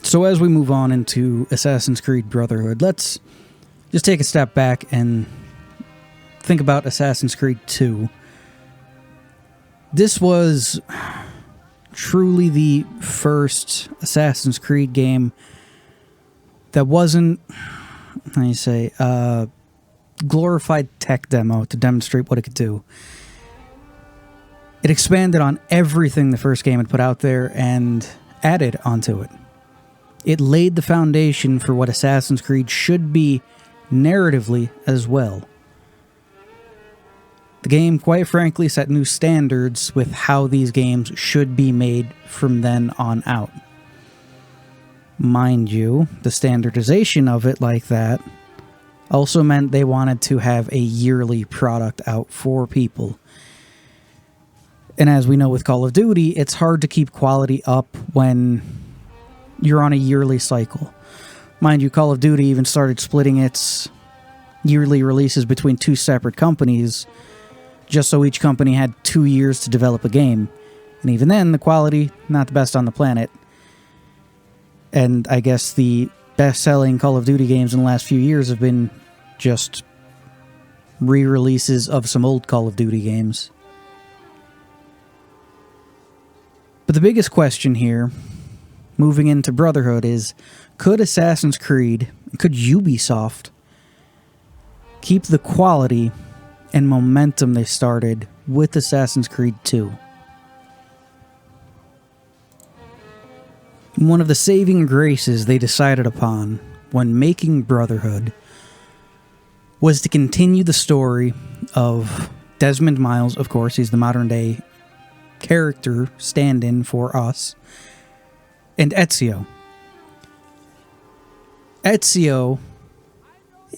So as we move on into Assassin's Creed Brotherhood, let's just take a step back and think about Assassin's Creed 2. This was truly the first Assassin's Creed game that wasn't, how do you say, glorified tech demo to demonstrate what it could do. It expanded on everything the first game had put out there and added onto it. It laid the foundation for what Assassin's Creed should be narratively as well. The game, quite frankly, set new standards with how these games should be made from then on out. Mind you, the standardization of it like that also meant they wanted to have a yearly product out for people. And as we know with Call of Duty, it's hard to keep quality up when you're on a yearly cycle. Mind you, Call of Duty even started splitting its yearly releases between two separate companies, just so each company had 2 years to develop a game. And even then, the quality, not the best on the planet. And I guess the best-selling Call of Duty games in the last few years have been just re-releases of some old Call of Duty games. But the biggest question here, moving into Brotherhood, is could Assassin's Creed, could Ubisoft keep the quality and momentum they started with Assassin's Creed 2? One of the saving graces they decided upon when making Brotherhood was to continue the story of Desmond Miles. Of course, he's the modern-day character stand-in for us, and Ezio. Ezio,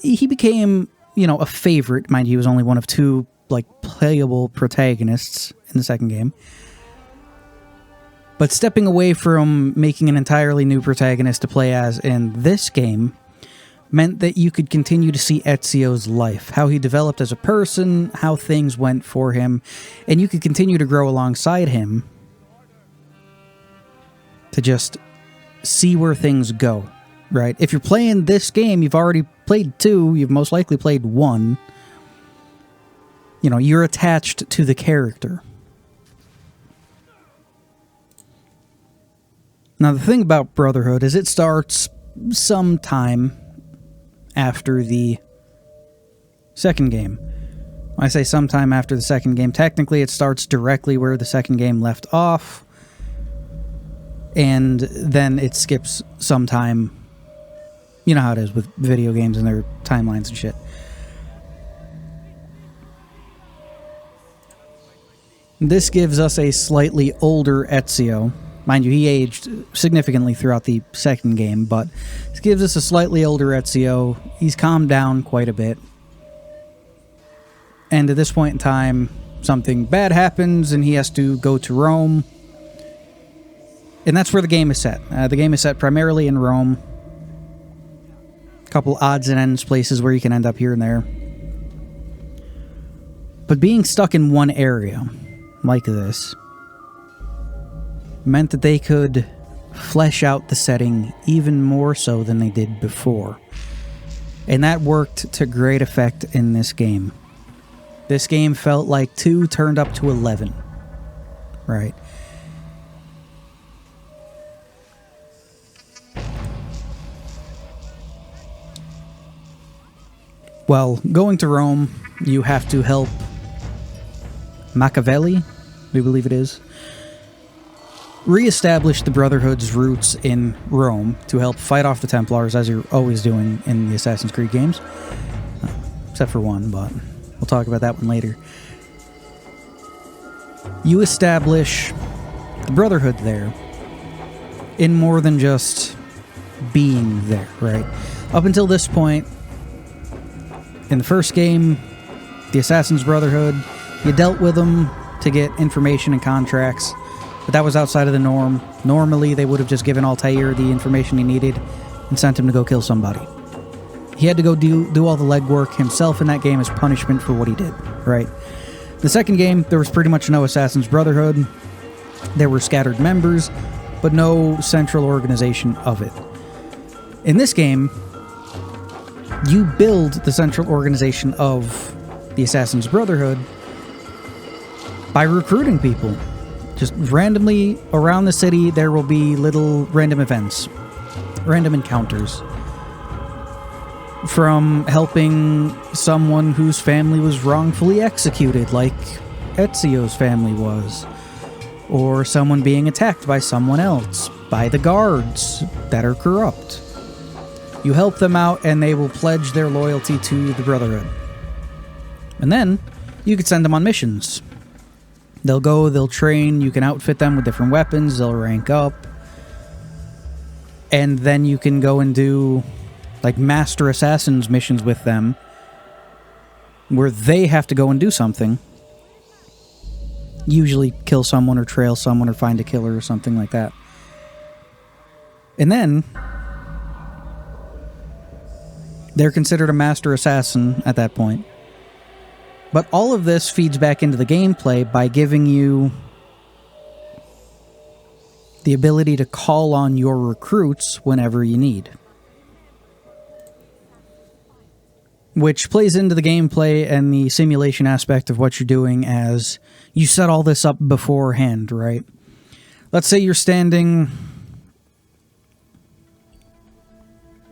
he became, a favorite. Mind you, he was only one of two, playable protagonists in the second game. But stepping away from making an entirely new protagonist to play as in this game meant that you could continue to see Ezio's life, how he developed as a person, how things went for him, and you could continue to grow alongside him to just see where things go, right? If you're playing this game, you've already played 2, you've most likely played 1. You're attached to the character. Now, the thing about Brotherhood is it starts sometime after the second game. When I say sometime after the second game, technically it starts directly where the second game left off, and then it skips some time. You know how it is with video games and their timelines and shit. This gives us a slightly older Ezio. Mind you, he aged significantly throughout the second game, but this gives us a slightly older Ezio. He's calmed down quite a bit. And at this point in time, something bad happens and he has to go to Rome. And that's where the game is set. The game is set primarily in Rome. A couple odds and ends places where you can end up here and there. But being stuck in one area like this meant that they could flesh out the setting even more so than they did before. And that worked to great effect in this game. This game felt like 2 turned up to 11. Right? Well, going to Rome, you have to help Machiavelli, we believe it is, re-establish the Brotherhood's roots in Rome to help fight off the Templars, as you're always doing in the Assassin's Creed games. Except for one, but we'll talk about that one later. You establish the Brotherhood there in more than just being there, right? Up until this point, in the first game, the Assassin's Brotherhood, you dealt with them to get information and contracts, but that was outside of the norm. Normally, they would have just given Altair the information he needed and sent him to go kill somebody. He had to go do all the legwork himself in that game as punishment for what he did, right? The second game, there was pretty much no Assassin's Brotherhood. There were scattered members, but no central organization of it. In this game, you build the central organization of the Assassin's Brotherhood by recruiting people. Just randomly around the city, there will be little random events, random encounters. From helping someone whose family was wrongfully executed, like Ezio's family was, or someone being attacked by someone else, by the guards that are corrupt. You help them out and they will pledge their loyalty to the Brotherhood. And then you could send them on missions. They'll go, they'll train, you can outfit them with different weapons, they'll rank up. And then you can go and do, like, Master Assassins missions with them, where they have to go and do something. Usually kill someone or trail someone or find a killer or something like that. And then they're considered a Master Assassin at that point. But all of this feeds back into the gameplay by giving you the ability to call on your recruits whenever you need. Which plays into the gameplay and the simulation aspect of what you're doing as you set all this up beforehand, right? Let's say you're standing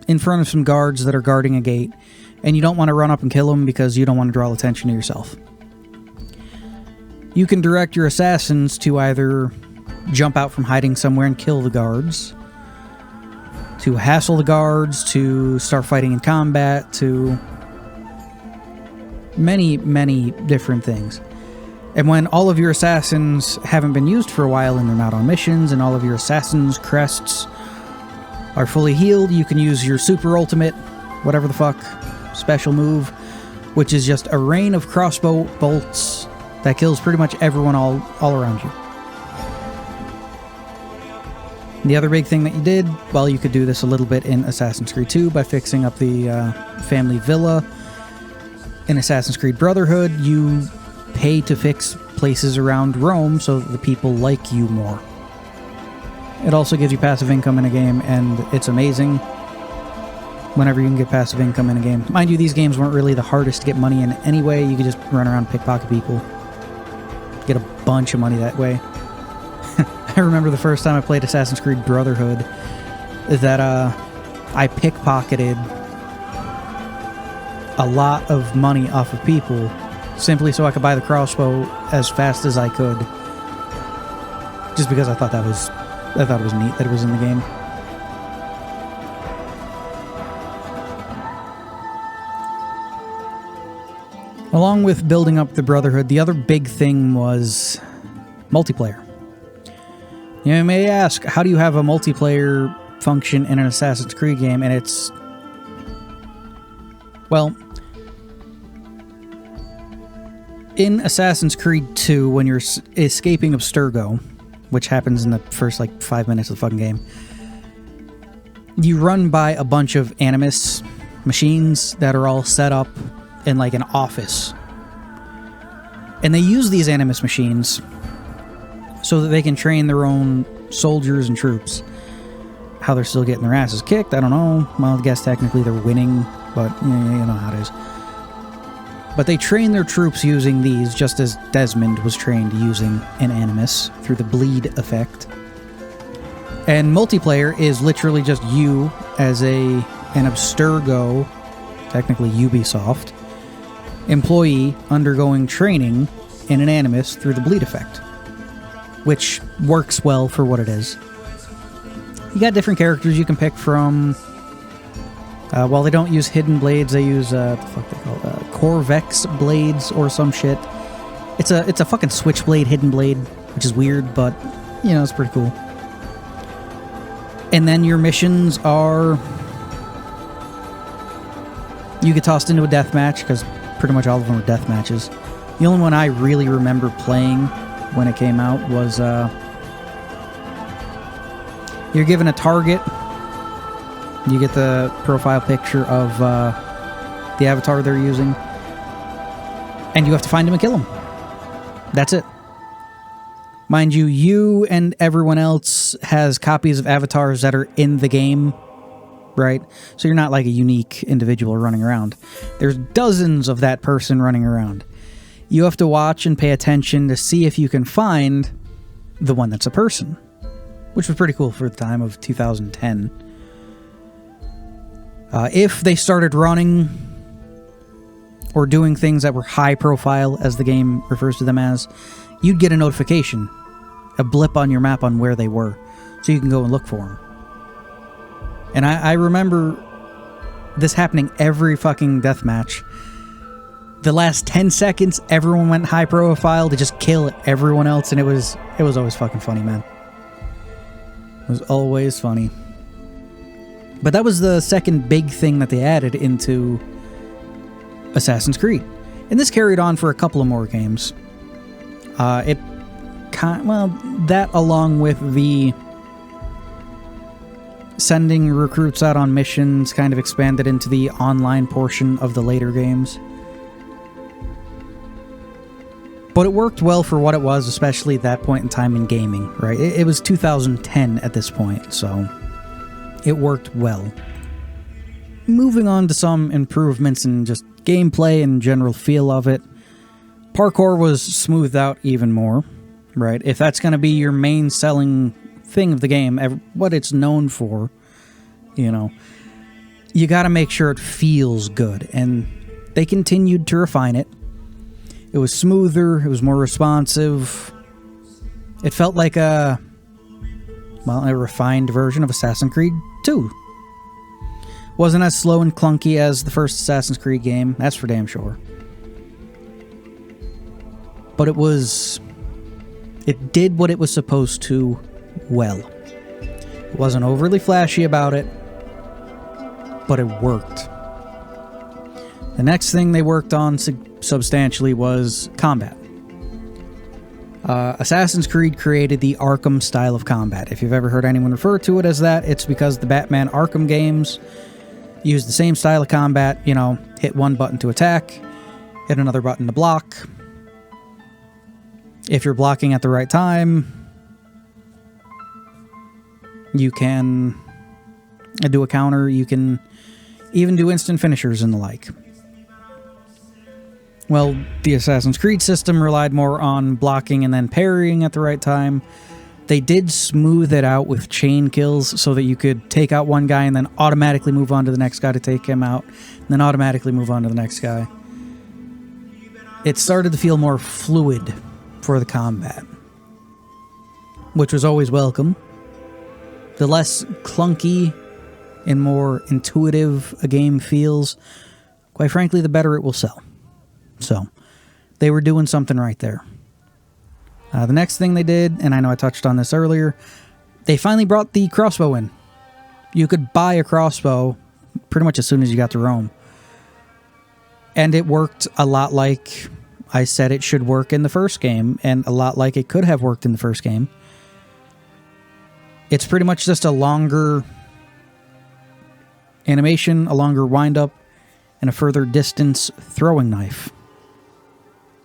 in front of some guards that are guarding a gate, and you don't want to run up and kill them because you don't want to draw attention to yourself. You can direct your assassins to either jump out from hiding somewhere and kill the guards, to hassle the guards, to start fighting in combat, to many, many different things. And when all of your assassins haven't been used for a while and they're not on missions, and all of your assassins' crests are fully healed, you can use your super ultimate, whatever the fuck, special move, which is just a rain of crossbow bolts that kills pretty much everyone all around you. The other big thing that you did, well, you could do this a little bit in Assassin's Creed 2 by fixing up the family villa. In Assassin's Creed Brotherhood, you pay to fix places around Rome so that the people like you more. It also gives you passive income in a game, and it's amazing whenever you can get passive income in a game. Mind you, these games weren't really the hardest to get money in anyway. You could just run around and pickpocket people. Get a bunch of money that way. I remember the first time I played Assassin's Creed Brotherhood that I pickpocketed a lot of money off of people simply so I could buy the crossbow as fast as I could. Just because I thought it was neat that it was in the game. Along with building up the Brotherhood, the other big thing was multiplayer. You may ask, how do you have a multiplayer function in an Assassin's Creed game? And it's, well, in Assassin's Creed 2, when you're escaping Abstergo, which happens in the first, 5 minutes of the fucking game, you run by a bunch of Animus machines that are all set up in, an office. And they use these Animus machines so that they can train their own soldiers and troops. How they're still getting their asses kicked, I don't know. Well, I guess technically they're winning, but you know how it is. But they train their troops using these, just as Desmond was trained using an Animus through the bleed effect. And multiplayer is literally just you as an Abstergo, technically Ubisoft, employee undergoing training in an Animus through the bleed effect, which works well for what it is. You got different characters you can pick from. While they don't use hidden blades, they use what the fuck they call Corvex blades or some shit. It's a fucking switchblade hidden blade, which is weird, but it's pretty cool. And then your missions are, you get tossed into a death match, because pretty much all of them are death matches. The only one I really remember playing when it came out was you're given a target. You get the profile picture of the avatar they're using, and you have to find him and kill him. That's it. Mind you, you and everyone else has copies of avatars that are in the game, right? So you're not like a unique individual running around. There's dozens of that person running around. You have to watch and pay attention to see if you can find the one that's a person, which was pretty cool for the time of 2010. If they started running or doing things that were high profile, as the game refers to them as, you'd get a notification, a blip on your map on where they were, so you can go and look for them. And I remember this happening every fucking deathmatch. The last 10 seconds, everyone went high profile to just kill everyone else, and it was always fucking funny, man. It was always funny. But that was the second big thing that they added into Assassin's Creed. And this carried on for a couple of more games. That along with the sending recruits out on missions kind of expanded into the online portion of the later games. But it worked well for what it was, especially at that point in time in gaming, right? It was 2010 at this point, so it worked well. Moving on to some improvements in just gameplay and general feel of it. Parkour was smoothed out even more, right? If that's going to be your main selling thing of the game, what it's known for, you know, you got to make sure it feels good, and they continued to refine it. It was smoother, it was more responsive. It felt like a refined version of Assassin's Creed 2. Wasn't as slow and clunky as the first Assassin's Creed game, that's for damn sure. But it did what it was supposed to well. It wasn't overly flashy about it, but it worked. The next thing they worked on substantially was combat. Assassin's Creed created the Arkham style of combat. If you've ever heard anyone refer to it as that, it's because the Batman Arkham games use the same style of combat. You know, hit one button to attack, hit another button to block. If you're blocking at the right time, you can do a counter. You can even do instant finishers and the like. Well, the Assassin's Creed system relied more on blocking and then parrying at the right time. They did smooth it out with chain kills so that you could take out one guy and then automatically move on to the next guy to take him out, and then automatically move on to the next guy. It started to feel more fluid for the combat, which was always welcome. The less clunky and more intuitive a game feels, quite frankly, the better it will sell. So, they were doing something right there. The next thing they did, and I know I touched on this earlier, they finally brought the crossbow in. You could buy a crossbow pretty much as soon as you got to Rome. And it worked a lot like I said it should work in the first game, and a lot like it could have worked in the first game. It's pretty much just a longer animation, a longer wind-up, and a further distance throwing knife.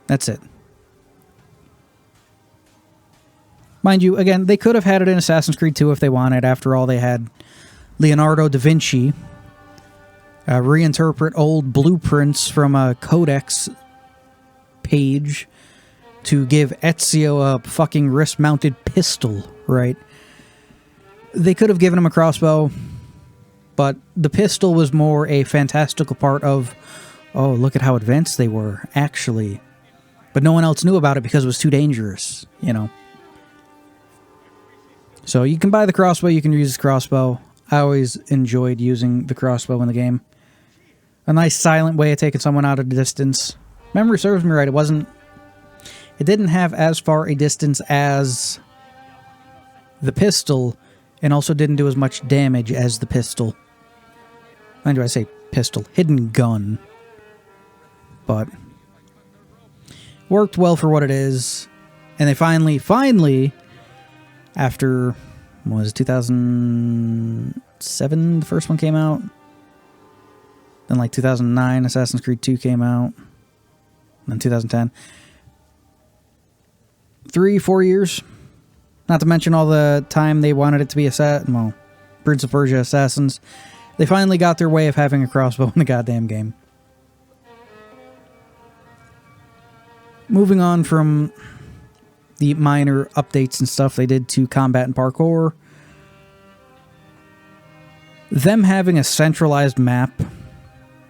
That's it. Mind you, again, they could have had it in Assassin's Creed 2 if they wanted. After all, they had Leonardo da Vinci reinterpret old blueprints from a codex page to give Ezio a fucking wrist-mounted pistol, right? They could have given him a crossbow, but the pistol was more a fantastical part of, oh, look at how advanced they were, actually. But no one else knew about it because it was too dangerous, you know. So you can buy the crossbow, you can use the crossbow. I always enjoyed using the crossbow in the game. A nice silent way of taking someone out at a distance. Memory serves me right, it didn't have as far a distance as the pistol, and also didn't do as much damage as the pistol. Mind you, I say pistol, hidden gun. But worked well for what it is. And they finally, after, what was it, 2007 the first one came out? Then like 2009, Assassin's Creed 2 came out. Then 2010. 3-4 years Not to mention all the time they wanted it to be Prince of Persia Assassins. They finally got their way of having a crossbow in the goddamn game. Moving on from the minor updates and stuff they did to combat and parkour, them having a centralized map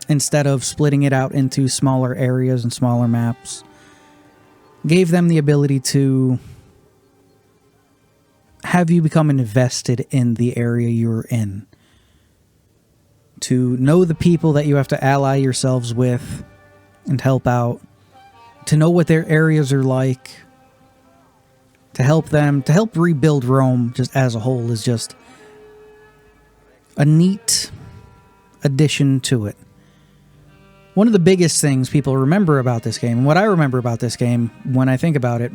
instead of splitting it out into smaller areas and smaller maps gave them the ability to have you become invested in the area you're in. To know the people that you have to ally yourselves with and help out. To know what their areas are like. To help them, to help rebuild Rome just as a whole is just a neat addition to it. One of the biggest things people remember about this game, and what I remember about this game when I think about it,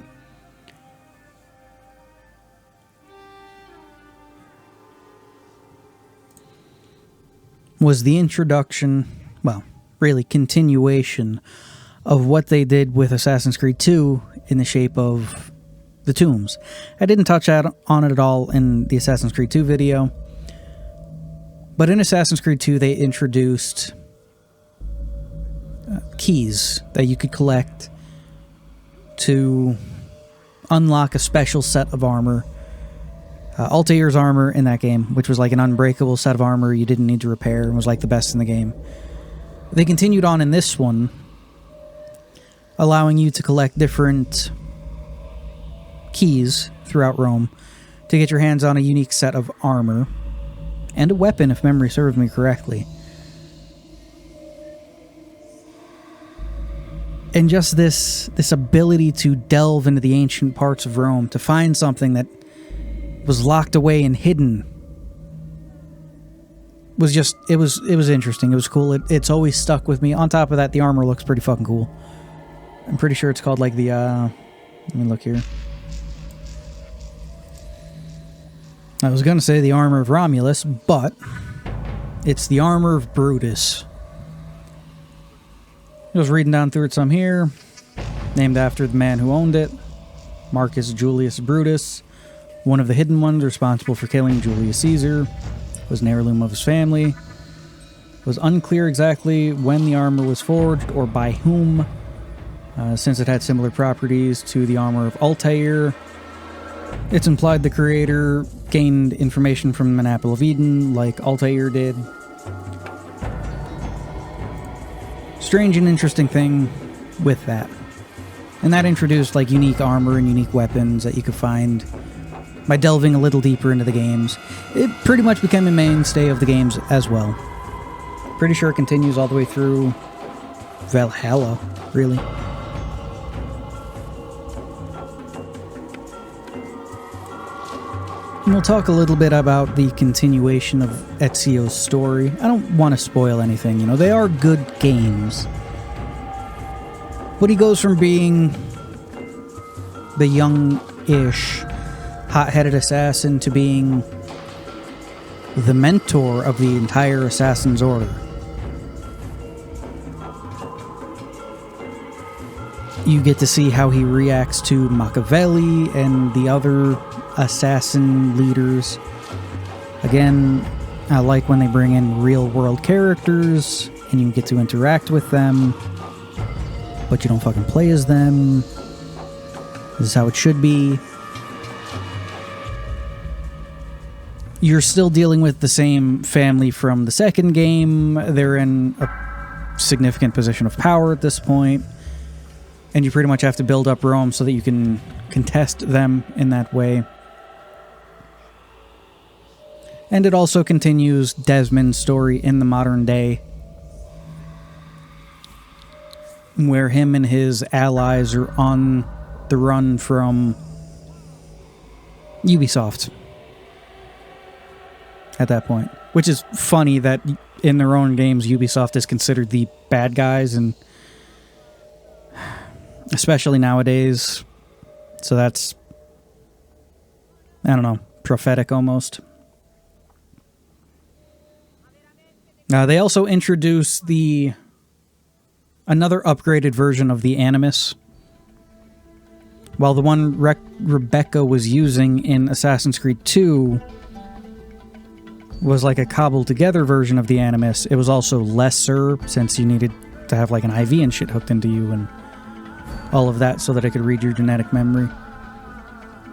was the introduction, well, really continuation of what they did with Assassin's Creed 2 in the shape of the tombs. I didn't touch on it at all in the Assassin's Creed 2 video, but in Assassin's Creed 2 they introduced keys that you could collect to unlock a special set of armor. Altair's armor in that game, which was like an unbreakable set of armor you didn't need to repair and was like the best in the game. They continued on in this one, allowing you to collect different keys throughout Rome to get your hands on a unique set of armor and a weapon, if memory serves me correctly. And just this ability to delve into the ancient parts of Rome, to find something that was locked away and hidden, was just, it was interesting. It was cool. It's always stuck with me. On top of that, the armor looks pretty fucking cool. I'm pretty sure it's called like the, let me look here. I was going to say the armor of Romulus, but it's the armor of Brutus. I was reading down through it some here. Named after the man who owned it, Marcus Julius Brutus, one of the hidden ones responsible for killing Julius Caesar, was an heirloom of his family. It was unclear exactly when the armor was forged or by whom, since it had similar properties to the armor of Altair. It's implied the creator gained information from an Apple of Eden, like Altair did. Strange and interesting thing with that. And that introduced like unique armor and unique weapons that you could find by delving a little deeper into the games. It pretty much became a mainstay of the games as well. Pretty sure it continues all the way through Valhalla, really. And we'll talk a little bit about the continuation of Ezio's story. I don't want to spoil anything, you know, they are good games. But he goes from being the young-ish, hot-headed assassin to being the mentor of the entire Assassin's Order. You get to see how he reacts to Machiavelli and the other assassin leaders. Again, I like when they bring in real-world characters and you get to interact with them, but you don't fucking play as them. This is how it should be. You're still dealing with the same family from the second game. They're in a significant position of power at this point, and you pretty much have to build up Rome so that you can contest them in that way. And it also continues Desmond's story in the modern day, where him and his allies are on the run from Ubisoft at that point. Which is funny that in their own games, Ubisoft is considered the bad guys, and especially nowadays. So that's, I don't know, prophetic almost. They also introduced another upgraded version of the Animus, While the one Rebecca was using in Assassin's Creed 2 was like a cobbled together version of the Animus, it was also lesser since you needed to have like an IV and shit hooked into you and all of that so that it could read your genetic memory.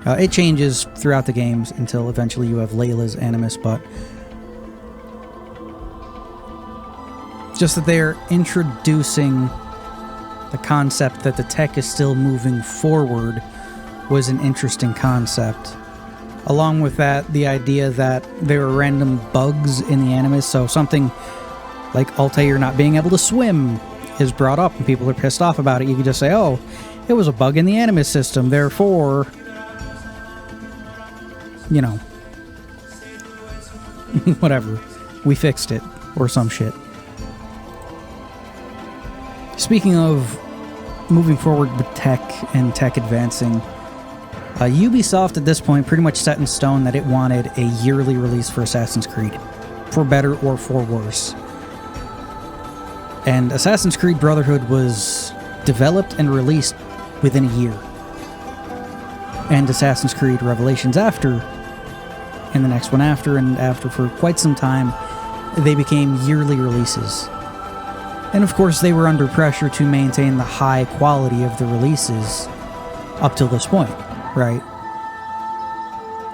It changes throughout the games until eventually you have Layla's Animus, but just that they're introducing the concept that the tech is still moving forward was an interesting concept. Along with that, the idea that there are random bugs in the Animus, so something like Altair not being able to swim is brought up and people are pissed off about it. You can just say, oh, it was a bug in the Animus system, therefore, you know, whatever, we fixed it, or some shit. Speaking of moving forward with tech and tech advancing, Ubisoft at this point pretty much set in stone that it wanted a yearly release for Assassin's Creed, for better or for worse. And Assassin's Creed Brotherhood was developed and released within a year. And Assassin's Creed Revelations after, and the next one after, and after for quite some time, they became yearly releases. And of course, they were under pressure to maintain the high quality of the releases up till this point, right?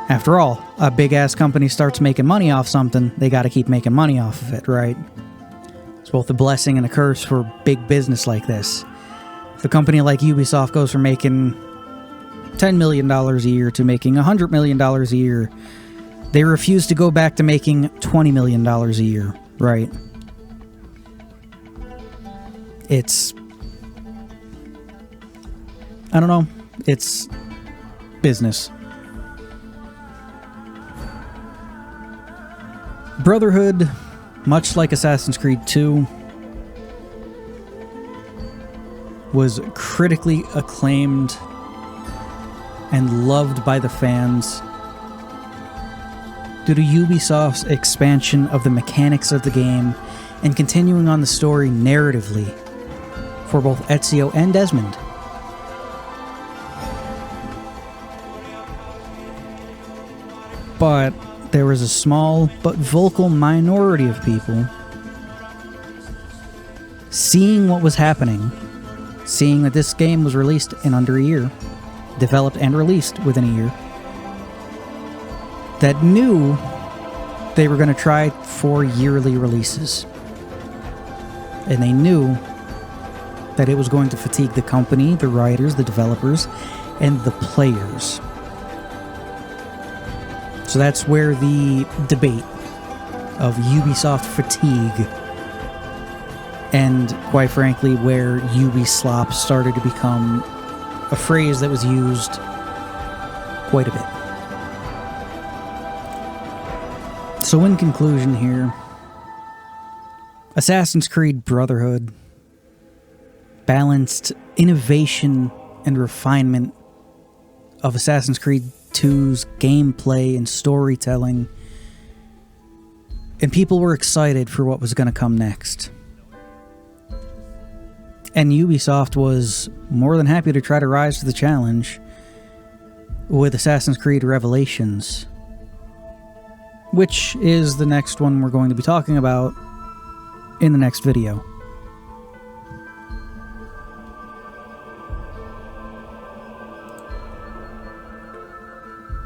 After all, a big-ass company starts making money off something, they gotta keep making money off of it, right? It's both a blessing and a curse for big business like this. If a company like Ubisoft goes from making $10 million a year to making $100 million a year, they refuse to go back to making $20 million a year, right? It's, I don't know, it's business. Brotherhood, much like Assassin's Creed 2, was critically acclaimed and loved by the fans due to Ubisoft's expansion of the mechanics of the game and continuing on the story narratively for both Ezio and Desmond. But there was a small but vocal minority of people seeing what was happening, seeing that this game was released in under a year, developed and released within a year, that knew they were going to try for yearly releases. And they knew that it was going to fatigue the company, the writers, the developers, and the players. So that's where the debate of Ubisoft fatigue and, quite frankly, where Ubislop started to become a phrase that was used quite a bit. So in conclusion here, Assassin's Creed Brotherhood balanced innovation and refinement of Assassin's Creed 2's gameplay and storytelling, and people were excited for what was going to come next. And Ubisoft was more than happy to try to rise to the challenge with Assassin's Creed Revelations, which is the next one we're going to be talking about in the next video.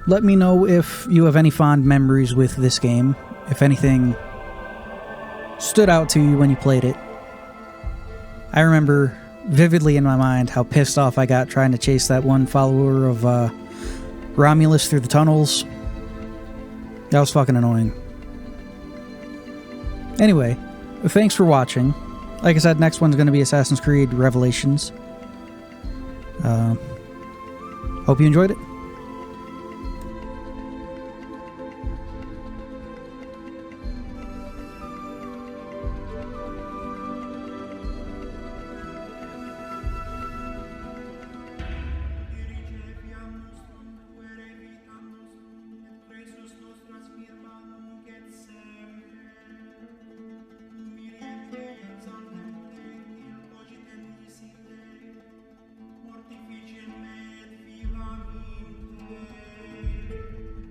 Let me know if you have any fond memories with this game, if anything stood out to you when you played it. I remember vividly in my mind how pissed off I got trying to chase that one follower of Romulus through the tunnels. That was fucking annoying. Anyway, thanks for watching. Like I said, next one's going to be Assassin's Creed Revelations. Hope you enjoyed it.